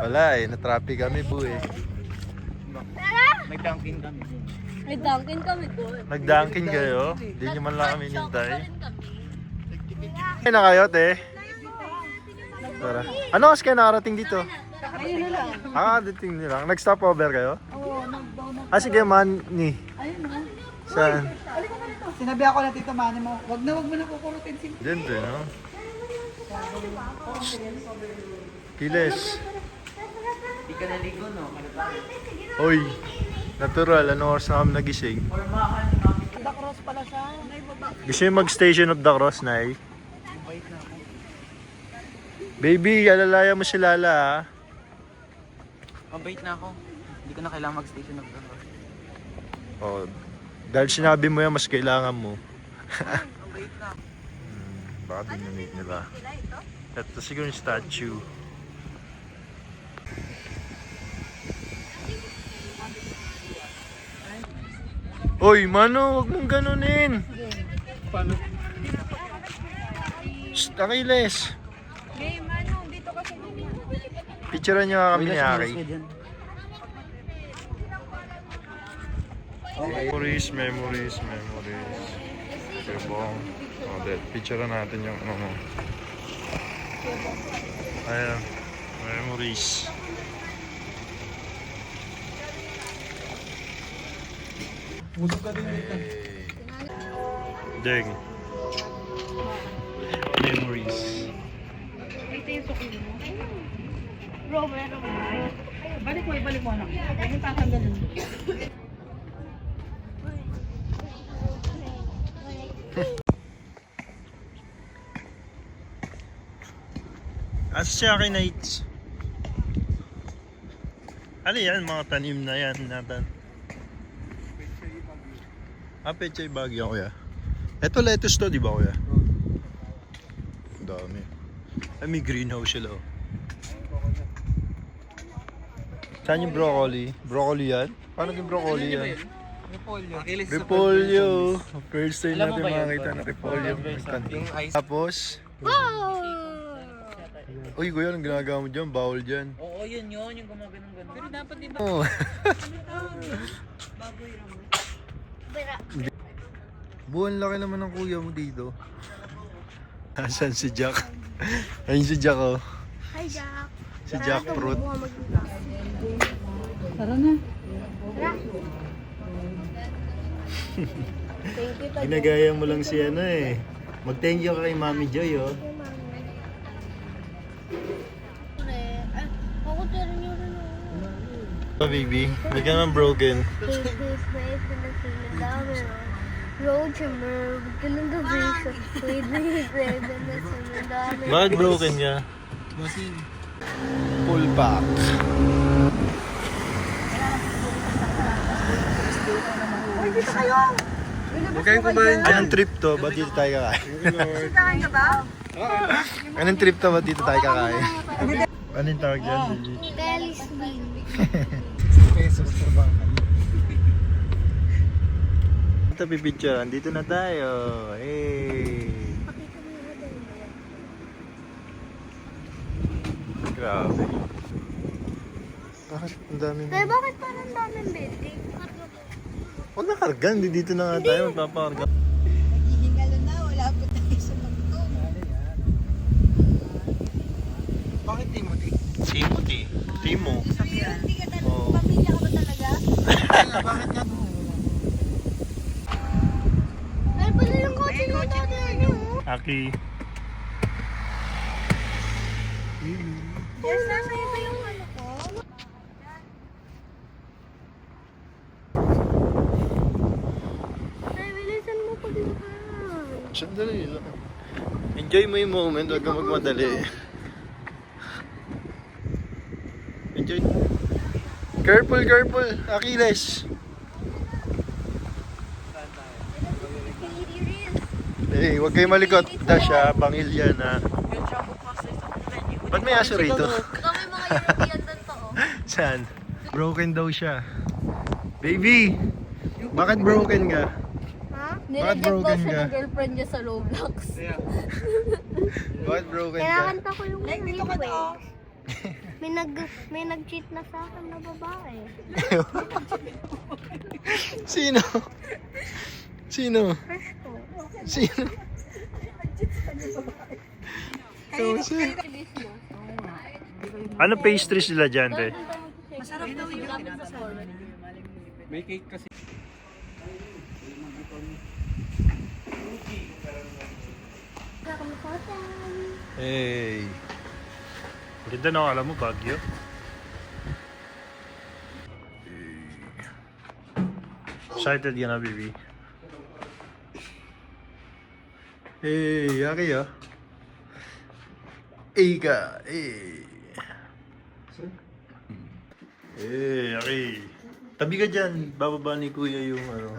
Wala eh, na-traffic kami po eh. May Dunkin kami. May Dunkin kami doon. Nag-Dunkin kayo? Hindi nyo man lang kami nintay. Ay na kayo, te? Tara. Ano kasi kayo nakarating dito? Ayun na lang. Dating nyo lang. Nag-stop over kayo? Oo, nag-down na. Sige, man, ni. Ayun na. Saan? Sinabi ako na Tito Manny mo, wag mo na kukurutin si Diyan din, no? Kiles. Hindi ka naligo, no? Oy, natural. Ano oras na kami nagising? The Cross pala siya. Gusto nyo mag-station of the cross, Nay? Baby, alalaya mo si Lala, ha? Mabait na ako. Hindi ko na kailangan mag-station of the cross. Oh, dahil sinabi mo yan, mas kailangan mo. Mabait na. Baka dinamit nila. Ito siguro yung statue. Oy, Mano, wag mong ganunin. Paano? Shh, Aquiles. Hey, Mano, dito kasi Picturean nyo nga kami ni Aki. Memories, memories, memories. Kebong. Oh, that. Picturean natin yung ano mo. Ayan. Memories. Busog ka din dito. Deng. Memories. Ito yung suki mo. Bro, meron mo. Balik mo anak. Huwag yung tatanggalin. Asa siya kay Nights? Ano yan? Mga tanim na yan natin. Pechay bagyo, kuya. Ito lettuce to, di ba, kuya? Ang dami. Ay, may greenhouse sila, oh. Saan yung broccoli? Broccoli yan? Paano yung broccoli yan? Repolyo. Repolyo. First time Alam mo natin ba yun? makakita ng repolyo. Yung ice. Tapos, uy, kuya, anong ginagawa mo dyan? Bawal dyan. Oo, yun. Yung gumaganong-ganon. Pero dapat di ba? Oh. Buwan laki naman ng kuya mo dito. Asan si Jack? Ayun si Jack, oh. Hi, Jack. Si Jack Fruit. Tara na. Thank you, Tag. Ginagaya mo lang si ano eh. Mag-thank you ka kay Mami Joy, oh. Ako din yun. Oh, baby, bigyan ng broken. Road tripper, ganun gabi siya. Bakit broken ka? Full pack. Uy, dito kayo! Huwag kayong kumain dyan. Anong trip to? Ba't dito tayo kakain? Sikahan ka ba? Anong trip to? Ba't dito tayo kakain? Anong tawag dyan? Belly swing. Pesos trabaho. Ito pipicture. Dito na tayo. Hey. Grabe. Bakit ang daming... Kaya bakit parang daming building? Huwag na karga. Hindi dito na nga tayo. Magpapakarga. Hingalo na, wala po tayo sa magtong. Bakit Timothy? Timothy. Timo. Hindi ka talaga, Oo. pamilya ka ba talaga? Bakit nga? Ay, pala yung kotse na tatay niyo. Aki. Yes, nasa ito yung ano ko. Ay, bilisan mo paglakan. Sandali lang. Enjoy mo yung moment. Huwag kang magmadali. Enjoy. Careful, careful. Achilles. Eh, huwag kayo malikot. Dash ha. Bangil yan ha. Yung shampoo process of venue. Ba't may aso rito? Kami mga European doon to, oh. Saan? Broken daw siya. Baby! Bakit broken ka? Ha? Bakit Nireject daw broken siya ka? ng girlfriend niya sa Roblox. Bakit broken ka? Kinakanta ko yung Like, dito ka request. daw. May nag-cheat na sa akin na babae. Sino? Sino? Crush ko. Sino? Ano pastries nila dyan, te? Masarap daw yung May cake kasi. Hey. Ganda na, alam mo, Baguio. Excited ka na, baby? Hey, yaki ah. Ika, hey. Hey, yaki. Tabi ka dyan, bababa ni kuya yung ano.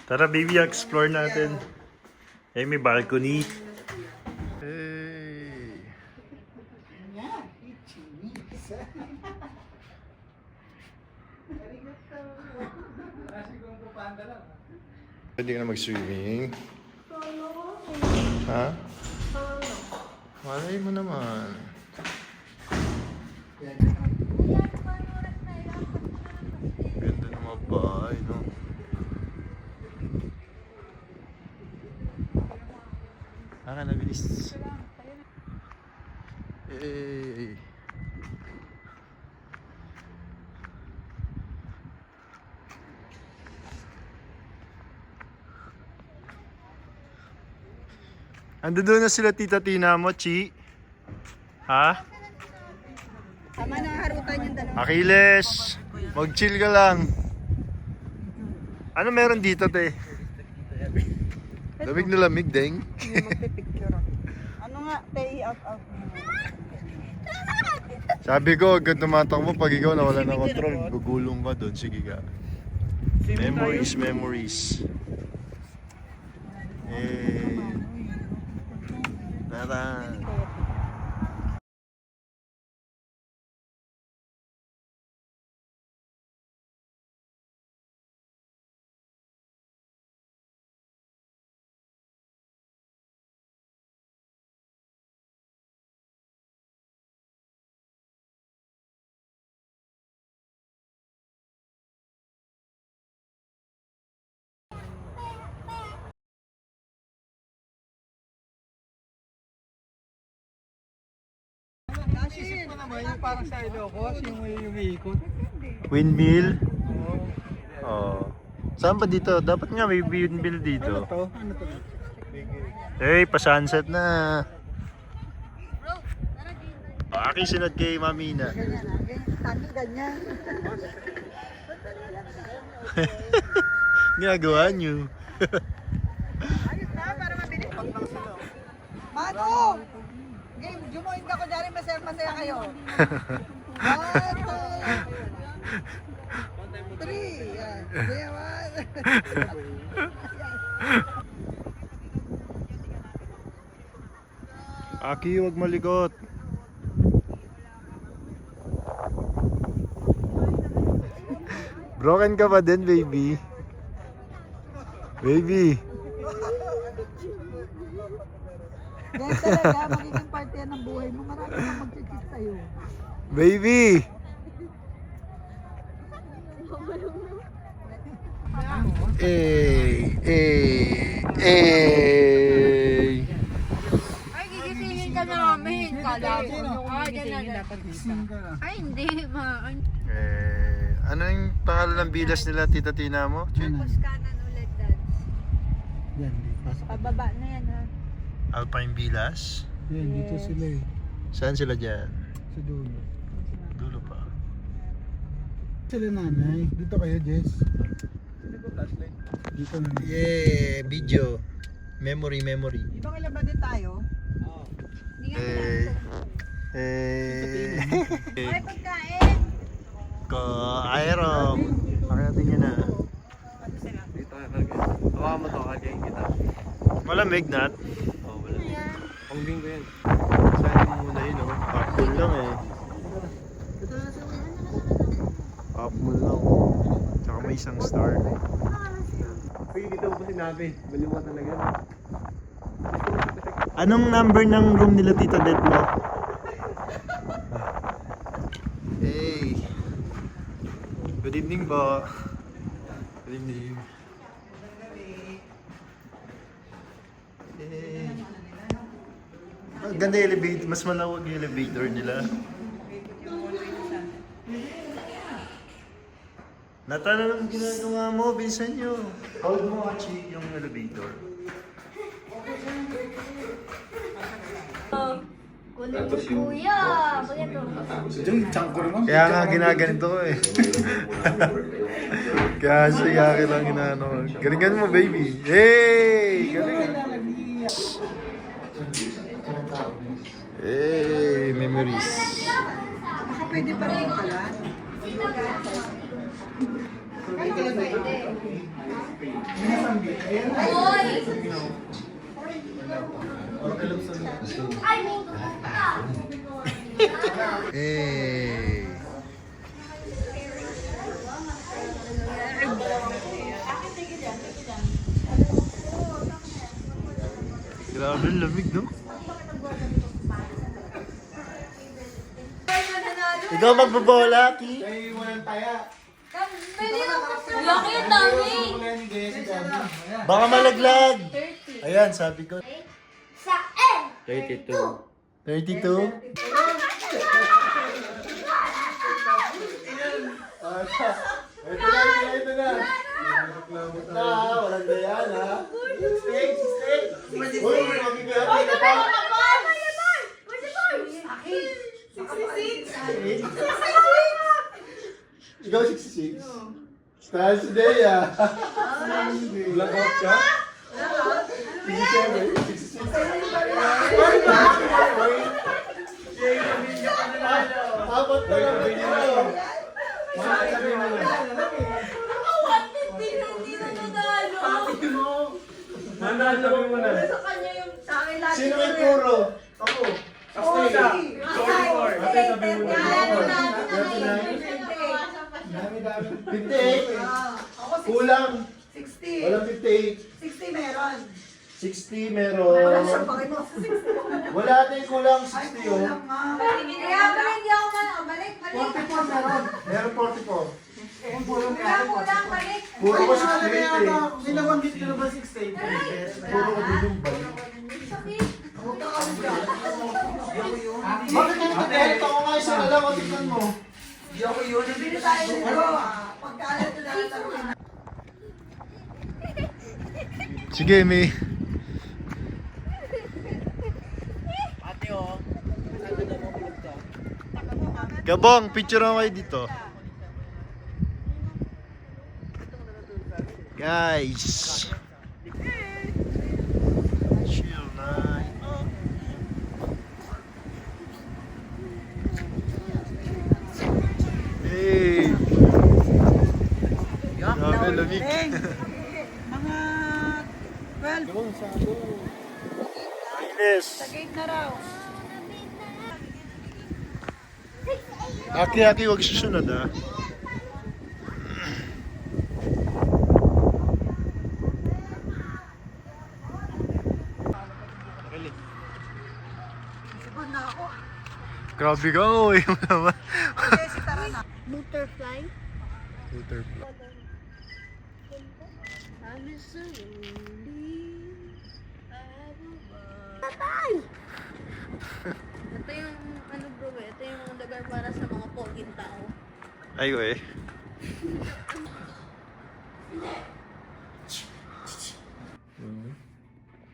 Tara baby, explore natin. Eh, may balcony. Hey. Pwede ka na mag-swimming. Ha? Malay mo naman. Ganda naman bahay, no? Aka na, bilis. Hey. Ando doon na sila Tita Tina mo, Chi. Ha? Tama na harutan yung dalawa. Achilles, mag-chill ka lang. Ano meron dito, te? Lamig na lamig, deng. Magpipicture ako. Ano nga, tay out. Sabi ko, huwag kang tumatakbo pag ikaw nawala ng control. Gugulong ka doon. Sige ka. Memories, memories. Eh. Tara. Isip ko naman yung parang sa Ilocos, yung umiikot. Windmill? Oo. Saan pa dito? Dapat nga may windmill dito. Ano to? Hey, pa-sunset na. Aki sinad kay Mamina. Tangi ganyan. Ginagawa niyo. Ayos na, para mabilis. Pag lang sila. Mano! Game, jumoin ka ko dyan, masaya kayo. 1, 2, 3. Yan. Sige, man. Aki, huwag malikot. Broken ka ba din, baby? Baby. Ganyan talaga, magiging parte yan ng buhay mo. Marami kang mag-cheat sa'yo. Baby. Eh, eh. Ay, gigisingin ka namin. Kala mo. Ay, hindi. Ano yung pangalan ng bilas nila, Tita Tina mo? Kanan ulit, Dad. Yan, pasok. Pababa na yan, ha? Alpine Bilas? Yan, dito sila eh. Saan sila dyan? Sa dulo. Dulo pa. Sila nanay. Dito kayo, Jess. Dito na. Yeah, video. Memory, memory. Di ba kailan ba din tayo? Eh. Eh. Ay, pagkain! Ko, Aerom. Pakinatin nyo na. Dito na talaga. Hawakan mo to, kagayin kita. Malamig, Nat. Oh, wala. Pangbing ko yan. Saan muna yun, oh. Apple lang eh. Apple lang. Tsaka may isang star. Sige, dito mo sinabi. Baliw mo talaga. Anong number ng room nila, Tita Det mo? Good evening po. Good evening. Ganda yung elevator. Mas malawag yung elevator nila. Natalo lang ginagawa mo, bilisan nyo. Hold mo, Achi, yung elevator. Kunin mo kuya. Bakit Kaya nga ginaganito ko eh. Kaya siya lang ginano. Galingan mo, baby. Hey! Galing. Hey! Memories. Baka pwede pa rin pala. Hey! Grabe, lamig, no? Ikaw magbabola, Ki? Laki ang dami. Baka malaglag! Ayan, sabi ko. Sa 32. 32? Ito na. Walang dayan, ha? Steak! Uy, magigayat ka pa. Ikaw 66? Tahan si Dea. Blackout ka? 67, 66. Apat na lang dito. Nanalo mo na. Sino may puro? Ako. Oo, sige. Dami-dami. 58. Kulang. 60. Walang 58. 60 meron. 60 meron. Wala siya bakit mo sa 60. Wala tayong kulang 60 oh. Kulang nga. Kaya hindi ako balik. 44 meron. Meron 44. Kulang, balik. Puro ko 68 eh. Sinabanggit ko na ba 68? Puro ko din yung balik. Bakit ganito Derek? Ako nga isa na lang. O tignan mo. Hindi ako yun. Bili tayo nito. Pagkalat na lang. Sige, May. Ate oh. Kabong, picture ako kayo dito. Guys. Chill night. Hey. Grabe, lamig. Mga 12. Inis. Gate na raw. Aki, wag susunod ah. Sigod na ako. Grabe ka, uy mo naman. Okay, si Tara na. butterfly. Butterfly. Tatay! Ito yung ano bro eh, ito yung lugar para sa mga poging tao. Ay, uy.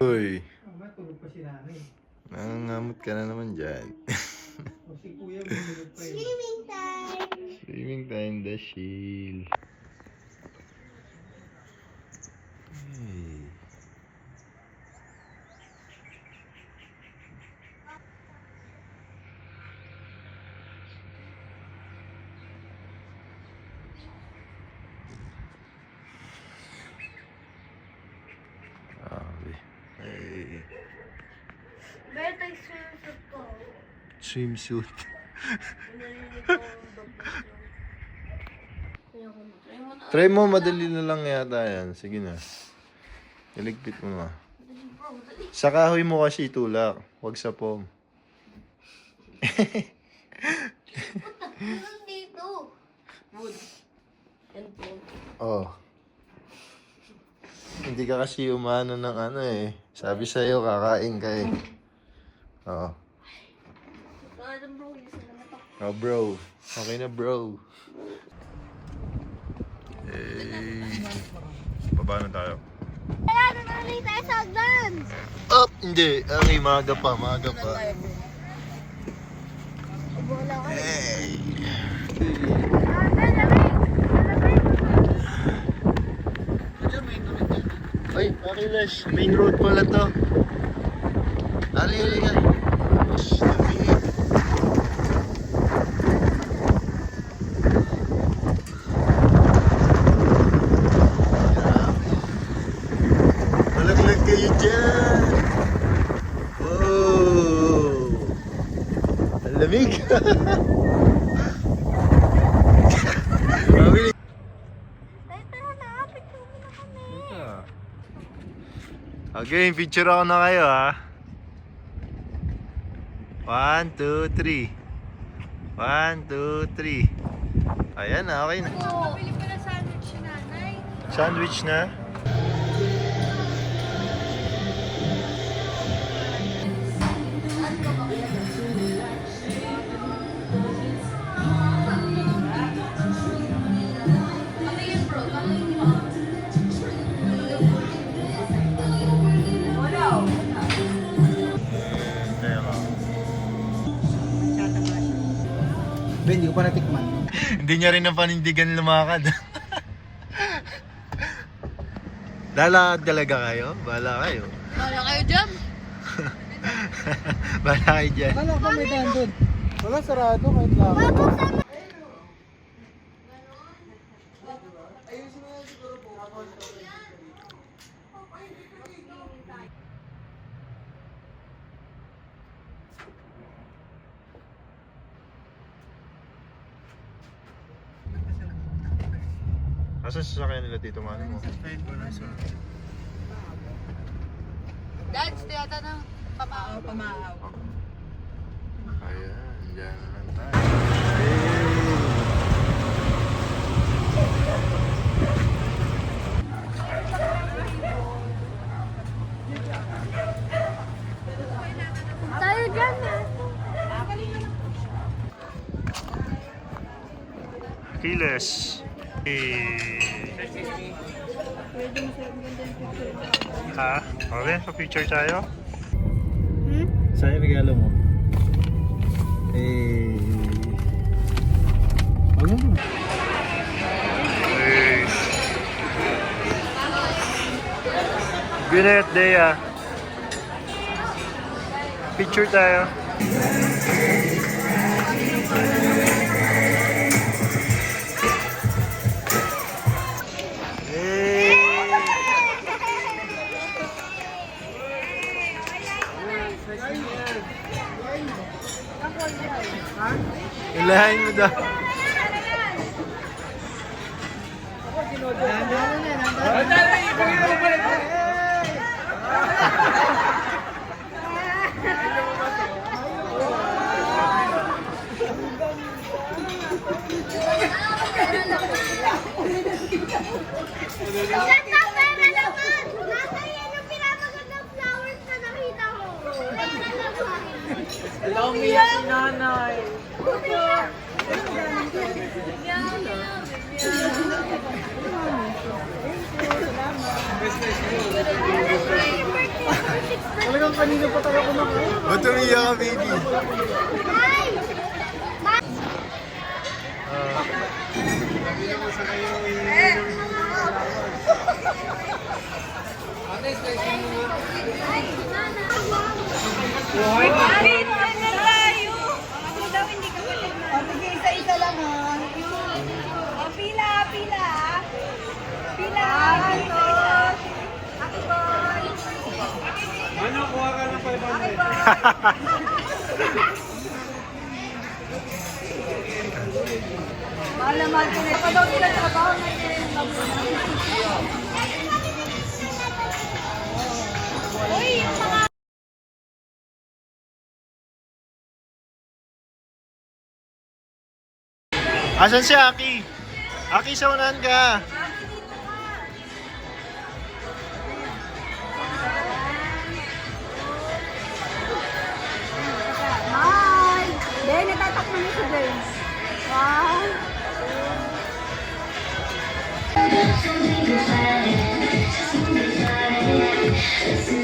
Uy. Matulog pa si nanay. Nangangamot ka na naman dyan. O si kuya matulog pa eh. Swimming time! Swimming time, Dashil. Hey. Grabe. Hey. Meron tayong swimsuit ko. Swimsuit. Try mo, madali na lang yata yan. Sige na. Iligpit mo na. Sa kahoy mo kasi itulak. Huwag sa pom. Meron dito. Oh. Hindi ka kasi umano ng ano eh. Sabi sa'yo, kakain ka eh. Oo. Oh, bro. Okay na, bro. Eh, baba na tayo. Wala na namin tayo sa hagdan! Oh, hindi. Okay, maaga pa, maaga pa. Wala ka. Hey. Ay, Akiles, main road pala to. Ali, ka. Lamig. Grabe. Malaglag kayo dyan. Oh. Ang lamig. Mabili. Tayo tara na, picture mo na kami. Okay, picture ako na kayo ha. 1, 2, 3. 1, 2, 3. Ayan na, okay na. Nabili pala sandwich si nanay. Sandwich na. Kaya nga. Ben, hindi ko pa natikman. Hindi niya rin napanindigan lumakad. Lalakad talaga kayo? Bahala kayo. Wala kayo dyan? Bahala kayo dyan. Akala ko may daan doon. Wala, sarado kahit lang. Asa sasakyan nila Tito Manny mo? Dad, yata na. Pamaaw. Pamaaw. Ayan, dyan naman tayo. Hey! Tayo dyan na. Kiles. Hey. Ha? Okay, pa-picture tayo? Saan yung regalo mo? Eh... Ayun. Hey. Good day ah. Picture tayo. Hey. Ilahin mo daw. Ganda pera naman! Nasa yan yung pinapagandang flowers na nakita ko. Pera naman. Hello, umiyak si nanay. Talagang kanina pa tayo kumakain. Ba't umiyak ka, baby? Ay! O, sige, isa-isa lang ha. Pila, pila. Pila, isa-isa. Happy boy. Ano, kuha ka ng 500. Mahal na mahal ko na. Padaw sila trabaho na Asan si Aki? Aki, saunahan ka. James. One, two.